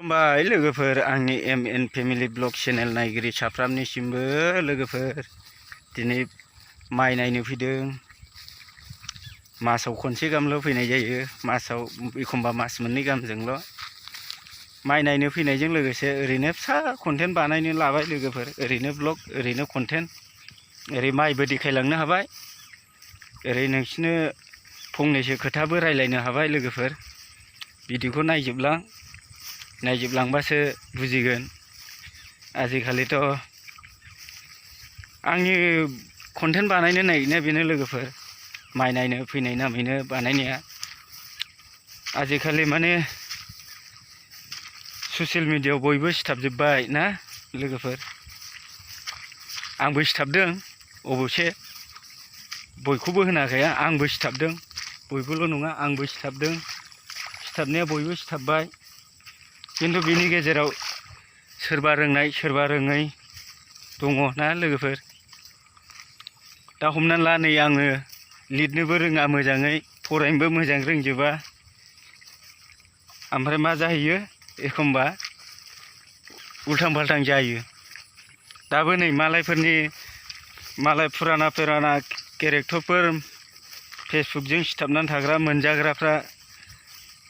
खुलुमबाय लोगोफोर आंनि एमएन फेमिलि ब्लग चेनेल नायगिरि साफ्रामनिसिमबो लोगोफोर दिनै माइ नायनो फैदों। मासाव खनसे गाहामल' फैनाय जायो, मासाव एखमबा मास मोननै गाहामजोंल' माइ नायनो फैनायजों लोगोसे ओरैनो फिसा कन्टेन्ट बानायनो लाबाय लोगोफोर, ओरैनो ब्लग ओरैनो कन्टेन्ट, ओरै माइबो देखायलांनो हाबाय, ओरै नोंसिनो फंनैसो खोथाबो रायलायनो हाबाय लोगोफोर। भिडिअखौ नायजोबलांबासो बुजिगोन। आजिखालिथ' आंनि कन्टेन्ट बानायनो नागिरनाया बेनो लोगोफोर, माइ नायनो फैनाय नामैनो बानायनाया। आजिखालि माने ससियेल मिडियायाव बयबो सिथाबजोब्बाय ना लोगोफोर, आंबो सिथाबदों अबसे, बयखौबो होनाखैया, आंबो सिथाबदों, बयबोल' नङा आंबो सिथाबदों। सिथाबनाया बयबो सिथाबबाय, खिन्थु बिनि गेजेराव सोरबा रोंनाय सोरबा रोङै दङ ना लोगोफोर। दा हमनानै ला नै आङो लिरनोबो रोङा मोजाङै, फरायनोबो मोजां रोंजोबा, ओमफ्राय मा जाहैयो एखमबा उल्थां फाल्थां जायो। दाबो नै मालाय फुराना केरेक्टारफोर फेसबुकजों सिथाबनानै थाग्रा मोनजाग्राफ्रा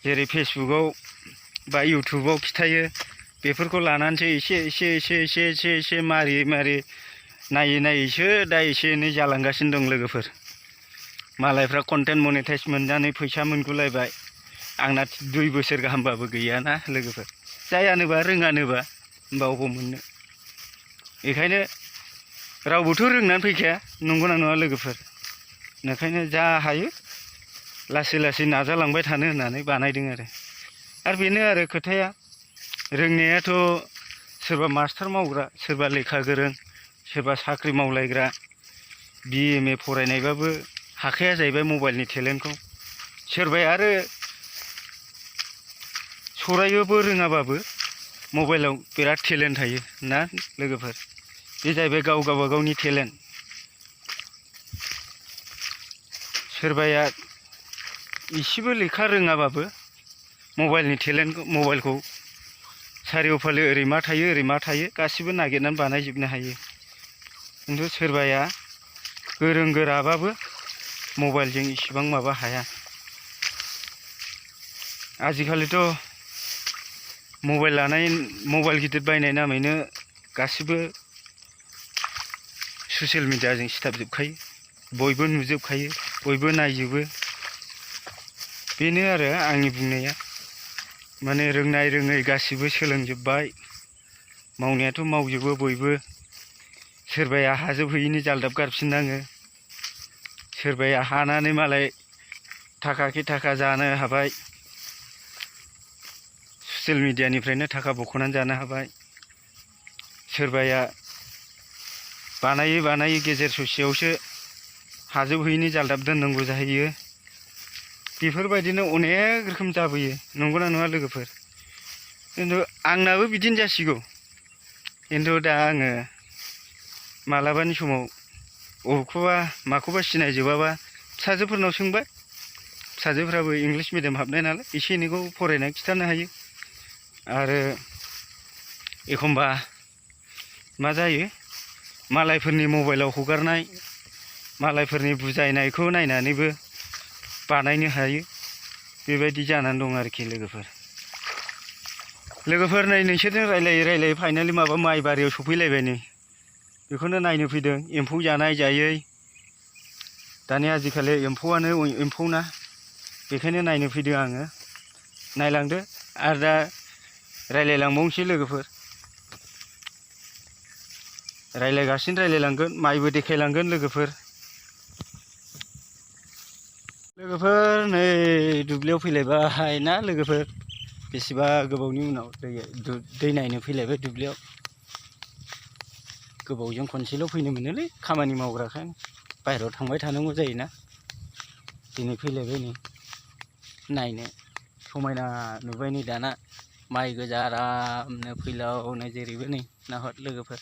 जेरै फेसबुकाव बा इउटुबाव खिथायो, बेफोरखौ लानानैसो एसे मारि नायैसो दा एसे एनै जालांगासिनो दं लोगोफोर। मालायफ्रा कन्टेन्ट मनेटाइज मोननानै फैसा मोनगुलायबाय, आंना 2 बोसोर गाहामबाबो गैयाना लोगोफोर। जायानोबा रोङानोबा होमबा अबाव मोननो। बेखायनो रावबोथ' रोंनानै फैखाया, नंगौना नङा लोगोफोर। ओंखायनो जा हायो लासै नाजालांबाय थानो होननानै बानायदों आरो बेनो आरो खोथाया। रोंनायाथ' सोरबा मास्टार मावग्रा, सोरबा लेखा गोरों, सोरबा साख्रि मावलायग्रा, BMA फरायनायबाबो हाखाया जाहैबाय मबाइलनि टेलेन्टखौ। सोरबाया आरो सरायोबो रोङाबाबो मबाइलाव बिराद टेलेन्ट थायो ना लोगोफोर। बे जाहैबाय गावबागावनि टेलेन्ट। सोरबाया इसेबो लेखा रोङाबाबो मबाइलनि टेलेन्टखौ, मबाइलखौ सारिय'फाले ओरै मा थायो गासिबो नागिरनानै बानायजोबनो हायो। खिन्थु सोरबाया गोरों गोराबाबो मबाइलजों इसिबां माबा हाया। आजिखालिथ' मबाइल गिदिर बायनाय नामैनो गासिबो ससियेल मिडियाजों सिथाबजोबखायो, बयबो नुजोबखायो, बयबो नायजोबो। बेनो आरो आंनि बुंनाया, माने रोंनाय रोङै गासिबो सोलोंजोब्बाय, मावनायाथ' मावजोबो बयबो। सोरबाया हाजोबहैयिनि जालदाब गारफिननाङो, सोरबाया हानानै मालाय थाखा जानो हाबाय, ससियेल मिडियानिफ्रायनो थाखा बख'नानै जानो हाबाय। सोरबाया बानायै गेजेर ससेयावसो हाजोबहैयिनि जालदाब दोननांगौ जाहैयो। बेफोरबायदिनो अनेक रोखोम जाबोयो, नंगौना नङा लोगोफोर। खिन्थु आंनाबो बिदिनो जासिगौ। खिन्थु दा आङो मालाबानि समाव माखौबा सिनायजोबाबा फिसाजोफोरनाव सोंबाय, फिसाजोफ्राबो इंलिस मिडियाम हाबनाय नालाय एसे एनैखौ फरायनानै खिथानो हायो। आरो एखमबा मा जायो, मालायफोरनि मबाइलाव हगारनाय, मालायफोरनि बुजायनायखौ नायनानैबो बानायनो हायो। बेबायदि जानानै दं आरोखि लोगोफोर। नै नोंसोरजों रायलायै फाइनालि माबा माइ बारियाव सफैलायबाय नै, बेखौनो नायनो फैदों। एम्फौ जानाय जायै, दानि आजिखालि एम्फौआनो एम्फौ ना, बेखायनो नायनो फैदों आङो। नायलांदो आरो दा रायलायलांबावनोसै लोगोफोर। रायलायलांगोन, माइबो देखायलांगोन लोगोफोर। नै दुब्लियाव फैलायबाय ना लोगोफोर, बेसेबा गोबावनि उनाव दै नायनो फैलायबाय दुब्लियाव। गोबावजों खनसेल' फैनो मोनोलै, खामानि मावग्राखाय बाहेरायाव थांबाय थानांगौ जायोना। दिनै फैलायबाय नै नायनो, समायना नुबाय नै दाना माइ गोजा आरामनो फैलावनो जेरैबो नै नाहर लोगोफोर,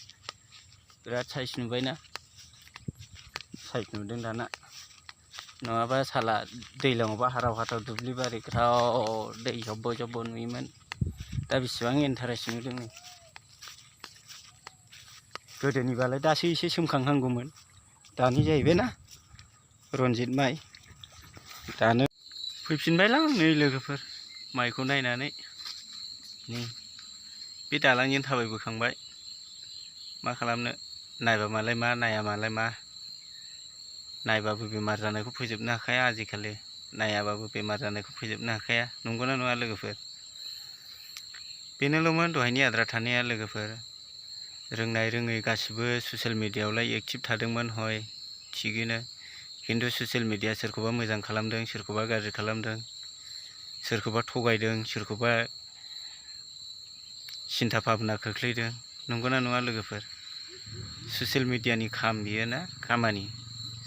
बिराद साइस नुबायना, साइस नुदों दाना। नङाबा साला दैज्लाङावबा हाराव दुब्लि बारि ग्राव दै जब्ब' नुयोमोन। दा बेसेबां इन्टारेस्ट नुदों नै गोदोनिबालाय दासो एसे सोमखांहांगौमोन दानि जाहैबायना रनजित माइ दानो फैफिनबायलां नै लोगोफोर माइखौ नायनानै नै बे दालांजों थाबायबोखांबाय मा खालामनो नायबा मालाय मा नाया मालाय मा नायबाबो बेमार जानायखौ फोजोबनो हाखाया आजिखालि नायाबाबो बेमार जानायखौ फोजोबनो हाखाया नंगौना नङा लोगोफोर बेनोल'मोन दहायनि आद्रा थानाया लोगोफोर रोंनाय रोङै गासिबो ससियेल मिडियायावलाय एक्टिभ थादोंमोन हय थिगैनो खिन्थु ससियेल मिडिया सोरखौबा मोजां खालामदों सोरखौबा गाज्रि खालामदों सोरखौबा थगायदों सोरखौबा सिन्था भाबना खोख्लैदों नंगौना नङा लोगोफोर ससियेल मिडियानि बियो ना खामानि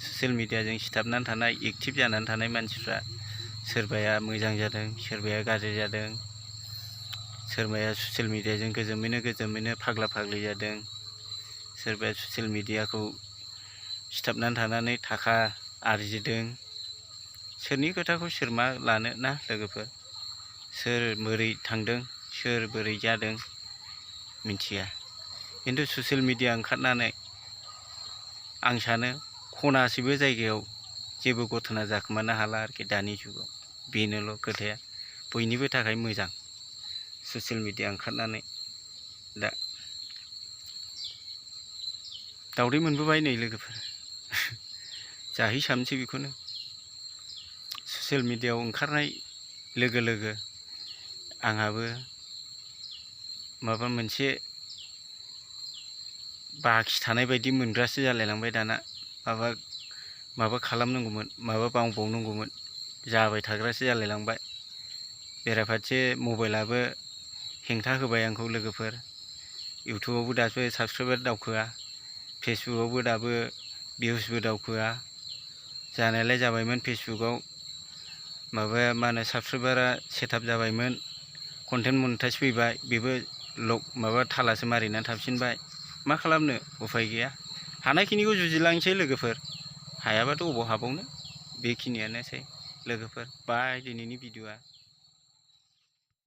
ससियेल मिडियाजों सिथाबनानै थानाय एक्टिभ जानानै थानाय मानसिफ्रा सोरबाया मोजां जादों सोरबाया गाज्रि जादों सोरबाया ससियेल मिडियाजों गोजोमैनो फाग्ला फाग्लि जादों सोरबाया ससियेल मिडियाखौ सिथाबनानै थानानै थाखा आरजिदों सोरनि खोथाखौ सोर मा लानो ना लोगोफोर सोर बोरै थांदों सोर बोरै जादों मिथिया खिन्थु ससियेल मिडिया ओंखारनानै आं सानो खनासेबो जायगायाव जेबो घटना जाखोमानो हाला आरोखि दानि जुगाव बेनोल' खोथाया बयनिबो थाखाय मोजां ससियेल मिडिया ओंखारनानै दा दावदै मोनबोबाय नै लोगोफोर जाहैसाबनोसै बेखौनो ससियेल मिडियायाव ओंखारनाय लोगो लोगो आंहाबो माबा मोनसे बाखि थानाय बायदि मोनग्रासो जालायलांबाय दाना माबा खालामनांगौमोन माबा मावबावनांगौमोन जाबाय थाग्रासो जालायलांबाय बेराफारसे मबाइलाबो हेंथा होबाय आंखौ लोगोफोर इउटुबावबो दाबो साबसक्राइबार दावखोआ फेसबुकआवबो दाबो भिउसबो दावखोआ जानायालाय जाबायमोन फेसबुकआव माबाया मा होनो साबसक्राइबारा सेटआप जाबायमोन कन्टेन्ट मनिटाइज फैबाय बेबो माबा थालासो मारिनानै थाफिनबाय मा खालामनो उफाय गैया हानायखिनिखौ जुजिलांसै लोगोफोर हायाबाथ' अबाव हाबावनो बेखिनियानोसै लोगोफोर बाय दिनैनि भिडिअ'आ